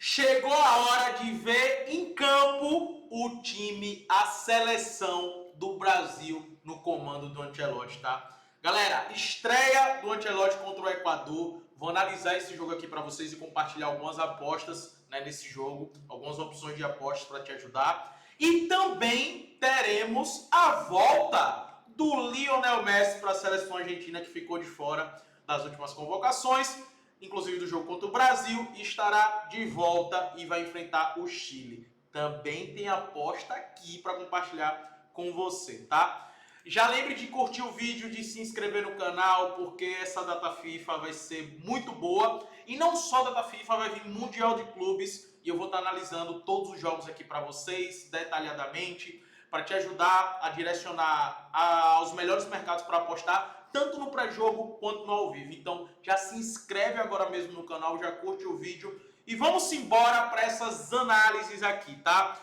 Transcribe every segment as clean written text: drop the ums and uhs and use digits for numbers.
Chegou a hora de ver em campo o time, a seleção do Brasil no comando do Ancelotti, tá? Galera, estreia do Ancelotti contra o Equador. Vou analisar esse jogo aqui para vocês e compartilhar algumas apostas, né, nesse jogo, algumas opções de apostas para te ajudar. E também teremos a volta do Lionel Messi para a seleção argentina, que ficou de fora das últimas convocações, inclusive do jogo contra o Brasil, e estará de volta e vai enfrentar o Chile. Também tem aposta aqui para compartilhar com você, tá? Já lembre de curtir o vídeo, de se inscrever no canal, porque essa data FIFA vai ser muito boa. E não só data FIFA, vai vir Mundial de Clubes e eu vou estar analisando todos os jogos aqui para vocês, detalhadamente, para te ajudar a direcionar aos melhores mercados para apostar, tanto no pré-jogo quanto no ao vivo. Então já se inscreve agora mesmo no canal, já curte o vídeo e vamos embora para essas análises aqui, tá?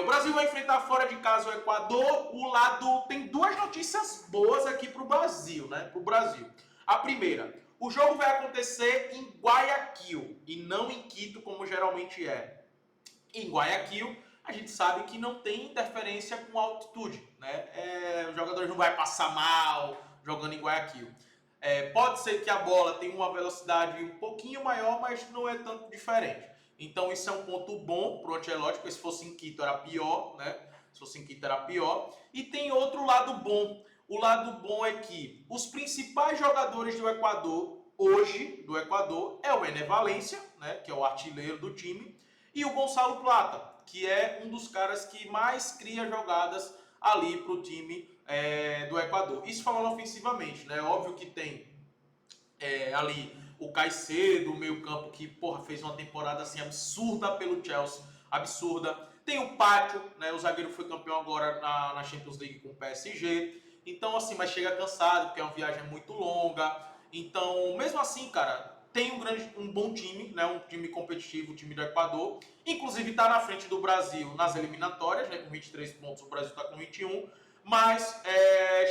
O Brasil vai enfrentar fora de casa o Equador. O lado tem duas notícias boas aqui para o Brasil, né? Para o Brasil. A primeira, o jogo vai acontecer em Guayaquil e não em Quito, como geralmente é. Em Guayaquil, a gente sabe que não tem interferência com altitude, né? Os jogadores não vão passar mal jogando em Guayaquil. Pode ser que a bola tenha uma velocidade um pouquinho maior, mas não é tanto diferente. Então isso é um ponto bom para o Ancelotti, porque se fosse em Quito era pior, né? Se fosse em Quito era pior. E tem outro lado bom. O lado bom é que os principais jogadores do Equador, hoje, do Equador, é o Ené Valencia, né? Que é o artilheiro do time, e o Gonçalo Plata, que é um dos caras que mais cria jogadas ali para o time do Equador. Isso falando ofensivamente, né? Óbvio que tem ali o Caicedo, o meio campo que, porra, fez uma temporada assim absurda pelo Chelsea, absurda. Tem o Pátio, né, o zagueiro foi campeão agora na Champions League com o PSG. Então, assim, mas chega cansado, porque é uma viagem muito longa. Então, mesmo assim, cara, tem um bom time, né, um time competitivo, o time do Equador. Inclusive está na frente do Brasil nas eliminatórias, né, com 23 pontos, o Brasil está com 21. Mas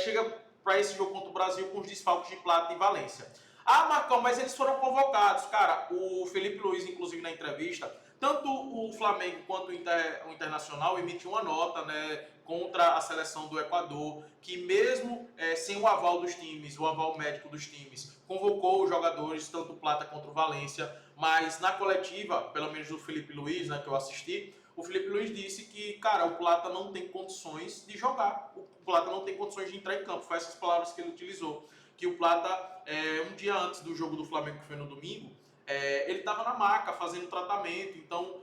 chega para esse jogo contra o Brasil com os desfalques de Plata e Valência. Ah, Marcão, mas eles foram convocados. Cara, o Felipe Luiz, inclusive, na entrevista, tanto o Flamengo quanto o Internacional emitiu uma nota, né, contra a seleção do Equador, que mesmo sem o aval dos times, o aval médico dos times, convocou os jogadores, tanto o Plata quanto o Valência, mas na coletiva, pelo menos do Felipe Luiz, né, que eu assisti, o Felipe Luiz disse que, cara, o Plata não tem condições de jogar, o Plata não tem condições de entrar em campo, foi essas palavras que ele utilizou. Que o Plata, um dia antes do jogo do Flamengo, que foi no domingo, ele estava na maca fazendo tratamento, então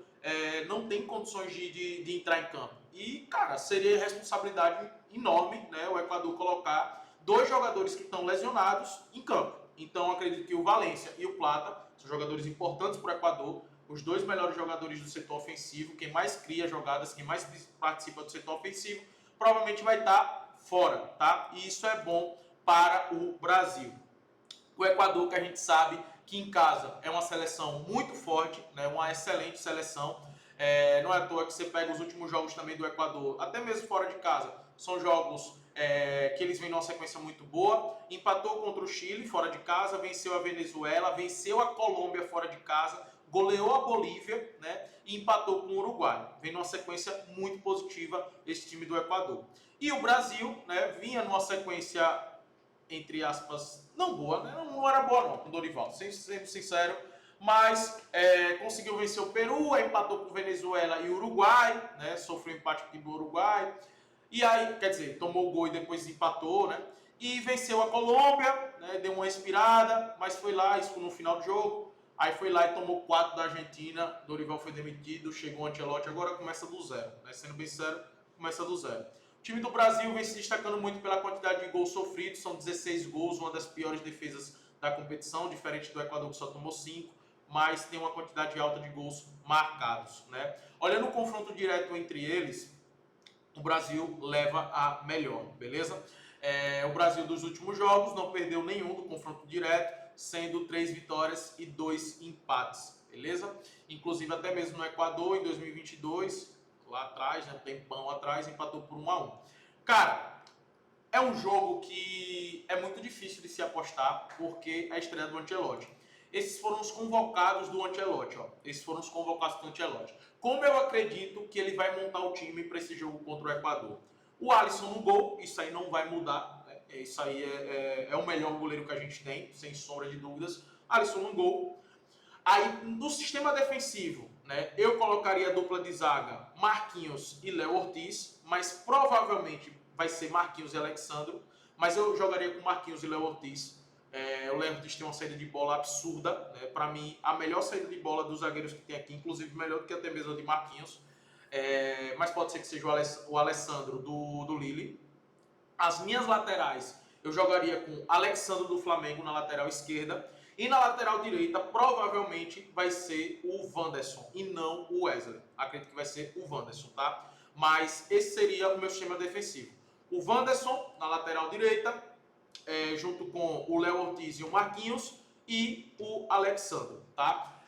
não tem condições de entrar em campo. E, cara, seria responsabilidade enorme, né, o Equador colocar dois jogadores que estão lesionados em campo. Então, acredito que o Valência e o Plata são jogadores importantes para o Equador, os dois melhores jogadores do setor ofensivo, quem mais cria jogadas, quem mais participa do setor ofensivo, provavelmente vai estar fora, tá? E isso é bom para o Brasil. O Equador, que a gente sabe que em casa é uma seleção muito forte, né, uma excelente seleção. Não é à toa que você pega os últimos jogos também do Equador, até mesmo fora de casa, são jogos que eles vêm numa sequência muito boa. Empatou contra o Chile fora de casa, venceu a Venezuela, venceu a Colômbia fora de casa, goleou a Bolívia, né, e empatou com o Uruguai. Vem numa sequência muito positiva esse time do Equador. E o Brasil, né, vinha numa sequência, entre aspas, não boa, né? Não era boa não, com o Dorival, sendo sincero, mas conseguiu vencer o Peru, empatou com Venezuela e Uruguai, né? Sofreu empate aqui do Uruguai, e aí, quer dizer, tomou o gol e depois empatou, né? E venceu a Colômbia, né? Deu uma respirada, mas foi lá, isso no final do jogo, aí foi lá e tomou 4 da Argentina, Dorival foi demitido, chegou o Ancelotti, agora começa do zero, né? Sendo bem sério, começa do zero. O time do Brasil vem se destacando muito pela quantidade de gols sofridos, são 16 gols, uma das piores defesas da competição, diferente do Equador que só tomou 5, mas tem uma quantidade alta de gols marcados, né? Olhando o confronto direto entre eles, o Brasil leva a melhor, beleza? O Brasil dos últimos jogos não perdeu nenhum do confronto direto, sendo 3 vitórias e 2 empates, beleza? Inclusive até mesmo no Equador, em 2022, lá atrás, né, tempão atrás, empatou por 1-1. Cara, é um jogo que é muito difícil de se apostar, porque é a estreia do Ancelotti. Esses foram os convocados do Ancelotti, ó. Esses foram os convocados do Ancelotti. Como eu acredito que ele vai montar o time para esse jogo contra o Equador? O Alisson no gol, isso aí não vai mudar, né? Isso aí é o melhor goleiro que a gente tem, sem sombra de dúvidas. Alisson no gol. Aí, no sistema defensivo, né, eu colocaria a dupla de zaga Marquinhos e Léo Ortiz, mas provavelmente vai ser Marquinhos e Alexandro, mas eu jogaria com Marquinhos e Léo Ortiz. O Léo Ortiz tem uma saída de bola absurda, né? Para mim, a melhor saída de bola dos zagueiros que tem aqui, inclusive melhor do que até mesmo a de Marquinhos. Mas pode ser que seja o Alessandro do Lille. As minhas laterais, eu jogaria com Alexandro do Flamengo na lateral esquerda. E na lateral direita, provavelmente vai ser o Wanderson e não o Wesley. Acredito que vai ser o Wanderson, tá? Mas esse seria o meu sistema defensivo. O Wanderson na lateral direita, junto com o Léo Ortiz e o Marquinhos e o Alexandro, tá?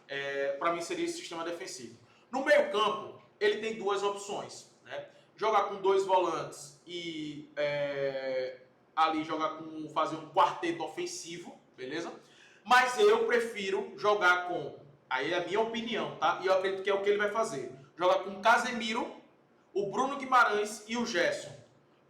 Para mim seria esse sistema defensivo. No meio campo, ele tem duas opções, né? Jogar com dois volantes e ali fazer um quarteto ofensivo, beleza? Mas eu prefiro jogar com, aí é a minha opinião, tá? E eu acredito que é o que ele vai fazer. Jogar com o Casemiro, o Bruno Guimarães e o Gerson.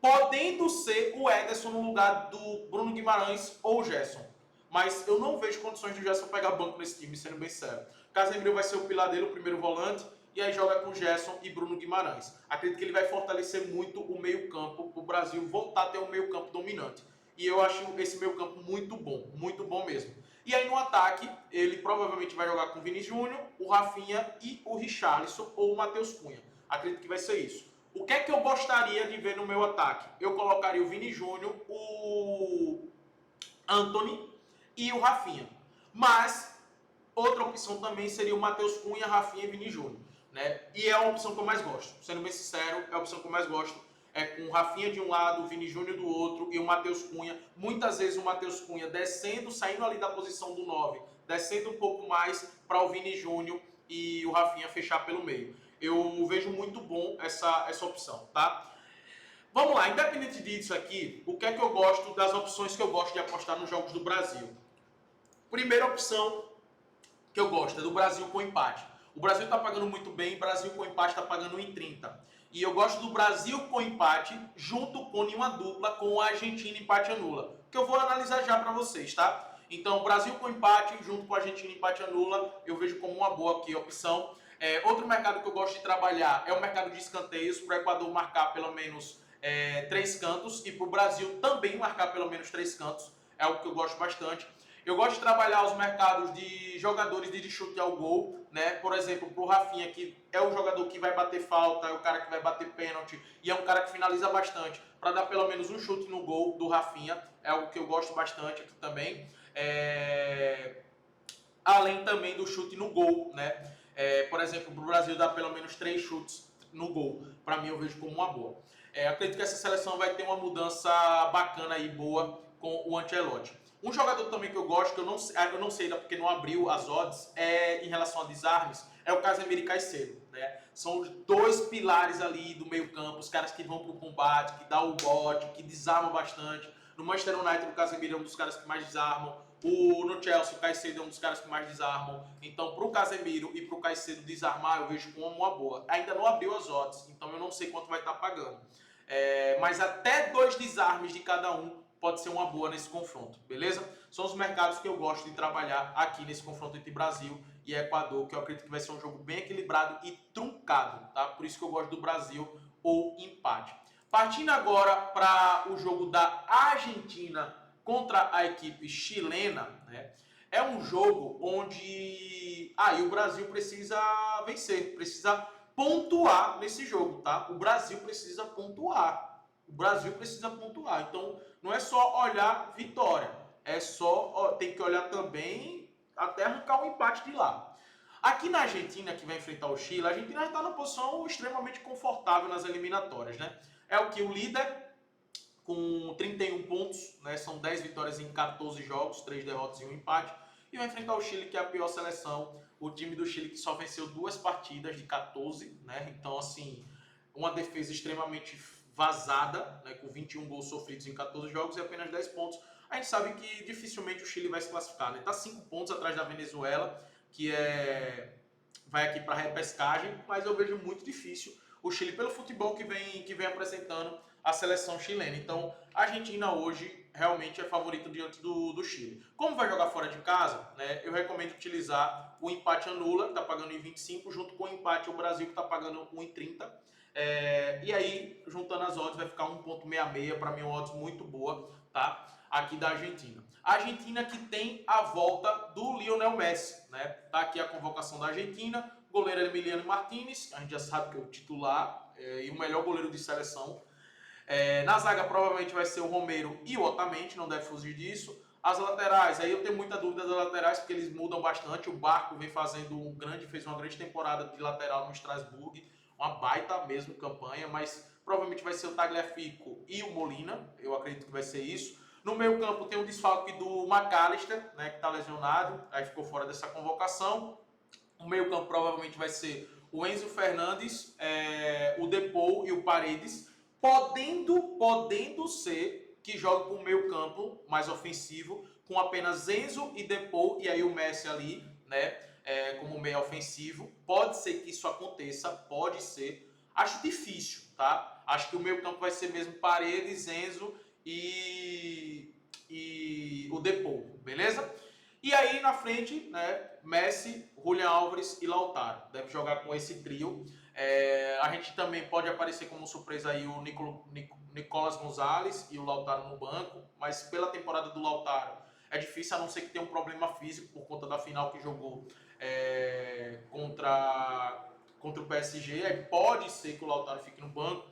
Podendo ser o Ederson no lugar do Bruno Guimarães ou o Gerson. Mas eu não vejo condições do Gerson pegar banco nesse time, sendo bem sério. Casemiro vai ser o pilar dele, o primeiro volante, e aí joga com Gerson e Bruno Guimarães. Acredito que ele vai fortalecer muito o meio-campo, o Brasil voltar a ter um meio-campo dominante. E eu acho esse meio-campo muito bom mesmo. E aí no ataque, ele provavelmente vai jogar com o Vini Júnior, o Rafinha e o Richarlison ou o Matheus Cunha. Acredito que vai ser isso. O que é que eu gostaria de ver no meu ataque? Eu colocaria o Vini Júnior, o Antony e o Rafinha. Mas outra opção também seria o Matheus Cunha, Rafinha e Vini Júnior, né? E é a opção que eu mais gosto. Sendo bem sincero, é a opção que eu mais gosto. Com o Rafinha de um lado, o Vini Júnior do outro e o Matheus Cunha. Muitas vezes o Matheus Cunha descendo, saindo ali da posição do 9, descendo um pouco mais para o Vini Júnior e o Rafinha fechar pelo meio. Eu vejo muito bom essa opção, tá? Vamos lá, independente disso aqui, o que é que eu gosto das opções que eu gosto de apostar nos jogos do Brasil? Primeira opção que eu gosto é do Brasil com empate. O Brasil está pagando muito bem, o Brasil com empate está pagando 1,30. E eu gosto do Brasil com empate junto com uma dupla com a Argentina empate anula, que eu vou analisar já para vocês, tá? Então, Brasil com empate junto com a Argentina empate anula, eu vejo como uma boa aqui a opção. Outro mercado que eu gosto de trabalhar é o mercado de escanteios, para o Equador marcar pelo menos 3 cantos e para o Brasil também marcar pelo menos 3 cantos, é algo que eu gosto bastante. Eu gosto de trabalhar os mercados de jogadores de chute ao gol, né? Por exemplo, pro Rafinha, que é o jogador que vai bater falta, é o cara que vai bater pênalti e é um cara que finaliza bastante, para dar pelo menos um chute no gol do Rafinha, é algo que eu gosto bastante aqui também. Além também do chute no gol, né? Por exemplo, pro Brasil dar pelo menos 3 chutes no gol, para mim eu vejo como uma boa. Acredito que essa seleção vai ter uma mudança bacana e boa com o Ancelotti. Um jogador também que eu gosto, que eu não sei ainda porque não abriu as odds, em relação a desarmes, é o Casemiro e Caicedo, né? São os dois pilares ali do meio campo, os caras que vão pro combate, que dá o bote, que desarmam bastante. No Manchester United, o Casemiro é um dos caras que mais desarmam. No Chelsea, o Caicedo é um dos caras que mais desarmam. Então, pro Casemiro e pro Caicedo desarmar, eu vejo como uma boa. Ainda não abriu as odds, então eu não sei quanto vai estar pagando. Mas até 2 desarmes de cada um pode ser uma boa nesse confronto, beleza? São os mercados que eu gosto de trabalhar aqui nesse confronto entre Brasil e Equador, que eu acredito que vai ser um jogo bem equilibrado e truncado, tá? Por isso que eu gosto do Brasil ou empate. Partindo agora para o jogo da Argentina contra a equipe chilena, né? É um jogo onde o Brasil precisa vencer, precisa pontuar nesse jogo, tá? O Brasil precisa pontuar. O Brasil precisa pontuar. Então, não é só olhar vitória. Tem que olhar também até arrancar o empate de lá. Aqui na Argentina, que vai enfrentar o Chile, a Argentina está numa posição extremamente confortável nas eliminatórias, né? É o que o líder, com 31 pontos, né? São 10 vitórias em 14 jogos, 3 derrotas e 1 empate. E vai enfrentar o Chile, que é a pior seleção. O time do Chile que só venceu 2 partidas de 14, né? Então, assim, uma defesa extremamente vazada, né, com 21 gols sofridos em 14 jogos e apenas 10 pontos. a gente sabe que dificilmente o Chile vai se classificar, né? Tá 5 pontos atrás da Venezuela, que vai aqui para repescagem, mas eu vejo muito difícil o Chile pelo futebol que vem apresentando a seleção chilena. Então, a Argentina hoje realmente é favorita diante do Chile. Como vai jogar fora de casa, né, eu recomendo utilizar o empate anula, que está pagando em 25, junto com o empate o Brasil, que está pagando 1,30. E aí, juntando as odds, vai ficar 1,66, para mim uma odds muito boa, tá? Aqui da Argentina. A Argentina que tem a volta do Lionel Messi, né? Tá aqui a convocação da Argentina, goleiro Emiliano Martinez, a gente já sabe que é o titular e o melhor goleiro de seleção. Na zaga provavelmente vai ser o Romero e o Otamendi, não deve fugir disso. As laterais, aí eu tenho muita dúvida das laterais porque eles mudam bastante. O Barco vem fez uma grande temporada de lateral no Strasbourg, uma baita mesmo campanha, mas provavelmente vai ser o Tagliafico e o Molina, eu acredito que vai ser isso. No meio campo tem o desfalque do McAllister, né, que está lesionado, aí ficou fora dessa convocação. O meio campo provavelmente vai ser o Enzo Fernandes, o Depou e o Paredes, podendo ser que jogue com o meio campo mais ofensivo, com apenas Enzo e Depou, e aí o Messi ali, né, como meio ofensivo. Pode ser que isso aconteça, pode ser. Acho difícil, tá? Acho que o meio campo vai ser mesmo Paredes, Enzo e o Depou, beleza? E aí na frente, né, Messi, Julián Álvares e Lautaro. Deve jogar com esse trio. A gente também pode aparecer como surpresa aí o Nicolas Gonzalez e o Lautaro no banco, mas pela temporada do Lautaro é difícil, a não ser que tenha um problema físico por conta da final que jogou contra o PSG. Aí pode ser que o Lautaro fique no banco.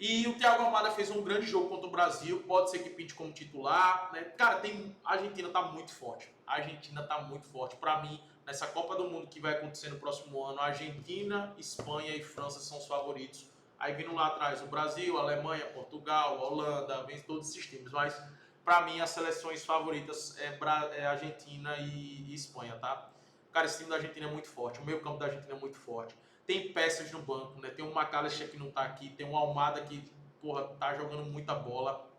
E o Thiago Almada fez um grande jogo contra o Brasil, pode ser que pinte como titular, né? Cara, a Argentina tá muito forte. A Argentina tá muito forte. Para mim, nessa Copa do Mundo que vai acontecer no próximo ano, a Argentina, Espanha e França são os favoritos. Aí vindo lá atrás o Brasil, a Alemanha, Portugal, a Holanda, vem todos esses times. Mas para mim as seleções favoritas é Argentina e Espanha, tá? Cara, esse time da Argentina é muito forte. O meio campo da Argentina é muito forte. Tem peças no banco, né? Tem o McAllister que não tá aqui, tem o Almada que, porra, tá jogando muita bola.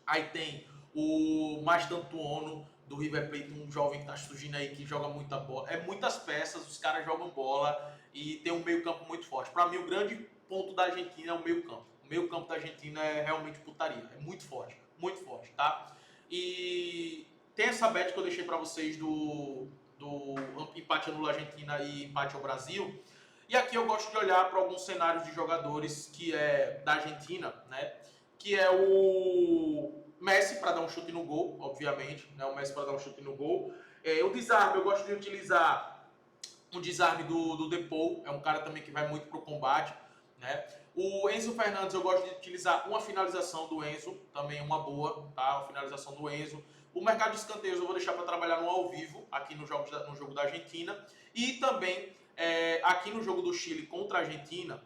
Aí tem o Mastantuono do River Plate, um jovem que tá surgindo aí que joga muita bola. É muitas peças, os caras jogam bola e tem um meio-campo muito forte. Para mim, o grande ponto da Argentina é o meio-campo. O meio-campo da Argentina é realmente putaria, é muito forte, tá? E tem essa bet que eu deixei para vocês do empate anula Argentina e empate ao Brasil. E aqui eu gosto de olhar para alguns cenários de jogadores que é da Argentina, né? Que é o Messi para dar um chute no gol, obviamente, né? O Messi para dar um chute no gol. O desarme, eu gosto de utilizar um desarme do Depou, é um cara também que vai muito pro combate, né? O Enzo Fernandes, eu gosto de utilizar uma finalização do Enzo, também uma boa, tá? Uma finalização do Enzo. O mercado de escanteios eu vou deixar para trabalhar no ao vivo, aqui no jogo da Argentina. E também aqui no jogo do Chile contra a Argentina,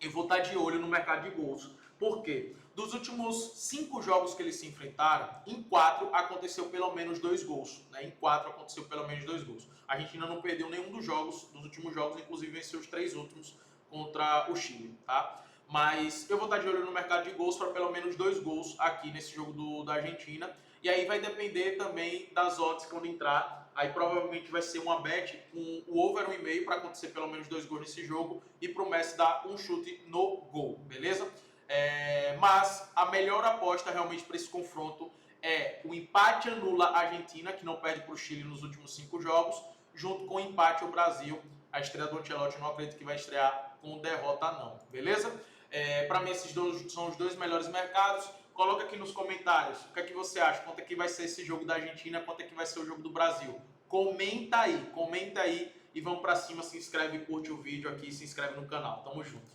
eu vou estar de olho no mercado de gols. Por quê? Dos últimos 5 jogos que eles se enfrentaram, em 4 aconteceu pelo menos 2 gols. Né? Em 4 aconteceu pelo menos 2 gols. A Argentina não perdeu nenhum dos últimos jogos, inclusive venceu os 3 últimos contra o Chile. Tá? Mas eu vou estar de olho no mercado de gols para pelo menos 2 gols aqui nesse jogo da Argentina. E aí vai depender também das odds quando entrar. Aí provavelmente vai ser uma bet com o over 1,5 para acontecer pelo menos 2 gols nesse jogo e pro Messi dar um chute no gol, beleza? Mas a melhor aposta realmente para esse confronto é o empate anula a Argentina, que não perde para o Chile nos últimos 5 jogos, junto com o empate o Brasil. A estreia do Ancelotti eu não acredito que vai estrear com derrota não, beleza? Para mim esses são os 2 melhores mercados. Coloca aqui nos comentários o que é que você acha, quanto é que vai ser esse jogo da Argentina, quanto é que vai ser o jogo do Brasil. Comenta aí e vamos pra cima, se inscreve, curte o vídeo aqui e se inscreve no canal. Tamo junto.